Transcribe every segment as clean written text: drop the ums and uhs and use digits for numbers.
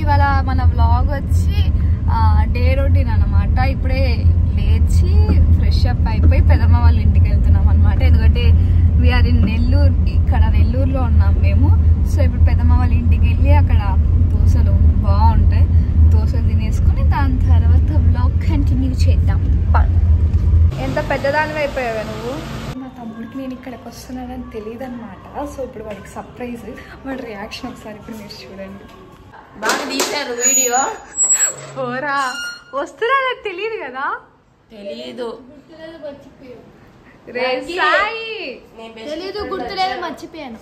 ఇవాళ మన వ్లాగ్ వచ్చి డే రొటీన్ అనమాట. ఇప్పుడే లేచి ఫ్రెష్ అప్ అయిపోయి పెదమ్మ వాళ్ళ ఇంటికి వెళ్తున్నాం అనమాట. ఎందుకంటే వీఆర్ ఇన్ నెల్లూరు, ఇక్కడ నెల్లూరులో ఉన్నాం మేము. సో ఇప్పుడు పెదమ్మ వాళ్ళ ఇంటికి వెళ్ళి అక్కడ దోశలు బాగుంటాయి, దోశలు తినేసుకుని దాని తర్వాత వ్లాగ్ కంటిన్యూ చేద్దాం. ఎంత పెద్దదానివి అయిపోయావా నువ్వు? మా తమ్ముడికి నేను ఇక్కడికి వస్తున్నానని తెలియదు అనమాట. సో ఇప్పుడు వాడికి సర్ప్రైజ్, వాడి రియాక్షన్ ఒకసారి ఇప్పుడు మీరు చూడండి. బాగా తీశారు వీడియో. ఓరా వస్తున్నానని తెలియదు కదా? తెలీదు, తెలీదు, గుర్తులేదు, మర్చిపోయాను.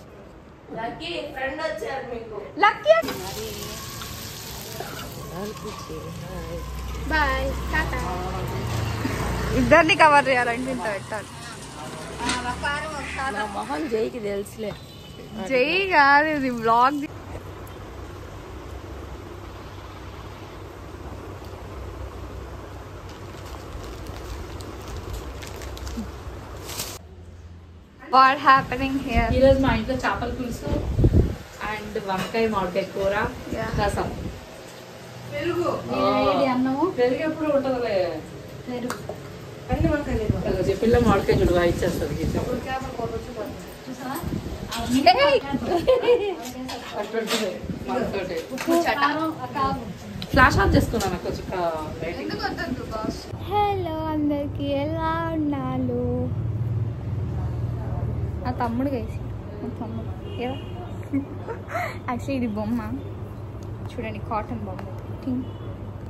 లక్కీ ఫ్రెండ్ వచ్చారు మీకు. లక్కీ బాయ్, టాటా. ఇద్దరిని కవర్ చేయాలంటే ఇంత పెట్టాలి. నా మొహం జైకి తెలుసులే. జై కాదు, ఇది వ్లాగ్. What happening here? ఈరోజు మా ఇంట్లో చేపల పులుసు అండ్ వంకాయ మామిడికాయ కూర, రసం, పెరుగు. అన్నము పెరుగు ఎప్పుడు ఉంటుందిలే. పెరుగు పిల్ల మామిడికాయ చూడు బాగా ఇచ్చేస్తుంది. ఫ్లాష్ ఆఫ్ చేసుకున్నాను కొంచెం. హలో అందరికి, ఎలా ఉన్నారు? ఆ తమ్ముడు వేసి తమ్ముడు యాక్చువల్లీ ఇది బొమ్మ చూడండి, కాటన్ బొమ్మ,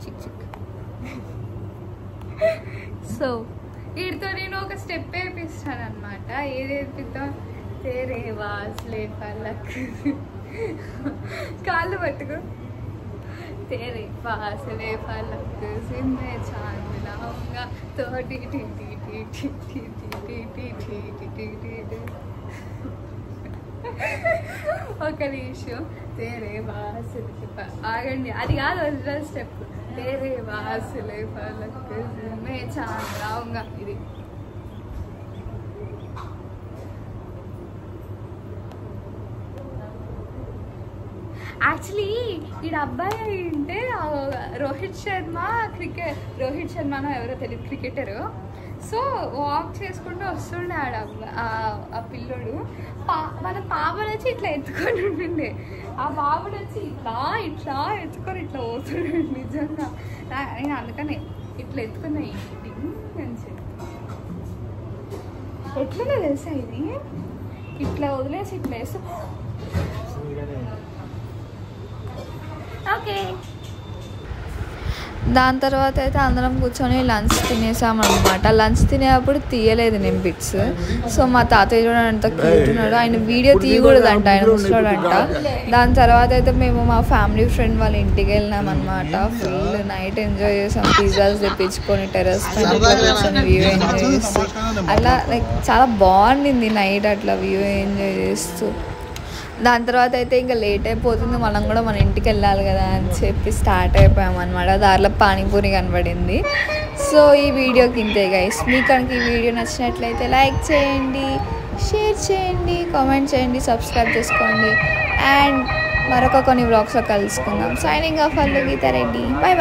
చిక్ చిక్. సో వీటితో నేను ఒక స్టెప్ వేపిస్తాను అనమాట. ఏది వేపిద్దాం? తేరే వాస్లే పలక్, కాళ్ళు పట్టుకో. तेरे फासले फलक से मैं चांद लाऊंगा तो T T T T T T T T T T T T. ఒక నిమిషం. तेरे वासले ఆగండి, అది కాదు ఒరిజినల్ స్టెప్. तेरे वासले फलक से मैं चांद लाऊंगा. ఇది యాక్చువల్లీ ఈ అబ్బాయి అంటే రోహిత్ శర్మ ఎవరో తెలియదు, క్రికెటరు. సో వాక్ చేసుకుంటూ వస్తుండే ఆ పిల్లోడు. మన పాపను వచ్చి ఇట్లా ఎత్తుకొని ఉంటుండే, ఆ బాబుని వచ్చి ఇట్లా ఇట్లా ఎత్తుకొని ఇట్లా పోతుండే. నిజంగా నేను అందుకనే ఇట్లా ఎత్తుకున్నా అని చెప్పి. ఎట్లనే తెలుసా ఇది? ఇట్లా వదిలేసి ఇట్లా వేస్తూ ఓకే. దాని తర్వాత అయితే అందరం కూర్చొని లంచ్ తినేసామన్నమాట. లంచ్ తినేటప్పుడు తీయలేదు నేను బిట్స్. సో మా తాతయ్య చూడండి ఎంత క్యూట్ ఉన్నాడు. ఆయన వీడియో తీయకూడదంట, ఆయన ముసలాడంట. దాని తర్వాత అయితే మేము మా ఫ్యామిలీ ఫ్రెండ్ వాళ్ళ ఇంటికి వెళ్ళినాం అనమాట. ఫుల్ నైట్ ఎంజాయ్ చేసాం, పిజ్జాస్ తెప్పించుకొని టెర్రస్ పైన కూర్చొని వ్యూ ఎంజాయ్ చేస్తూ అలా లైక్ చాలా బాగుండింది నైట్ అట్లా వ్యూ ఎంజాయ్ చేస్తూ. దాని తర్వాత అయితే ఇంకా లేట్ అయిపోతుంది, మనం కూడా మన ఇంటికి వెళ్ళాలి కదా అని చెప్పి స్టార్ట్ అయిపోయామన్నమాట. దారిలో పానీపూరి కనబడింది. సో ఈ వీడియోకి ఇంతే గైస్. మీకు కనుక ఈ వీడియో నచ్చినట్లయితే లైక్ చేయండి, షేర్ చేయండి, కామెంట్ చేయండి, సబ్స్క్రైబ్ చేసుకోండి. అండ్ మరొక కొన్ని వ్లాగ్స్లో కలుసుకుందాం. Signing off Allu Geetha Reddy. Bye bye.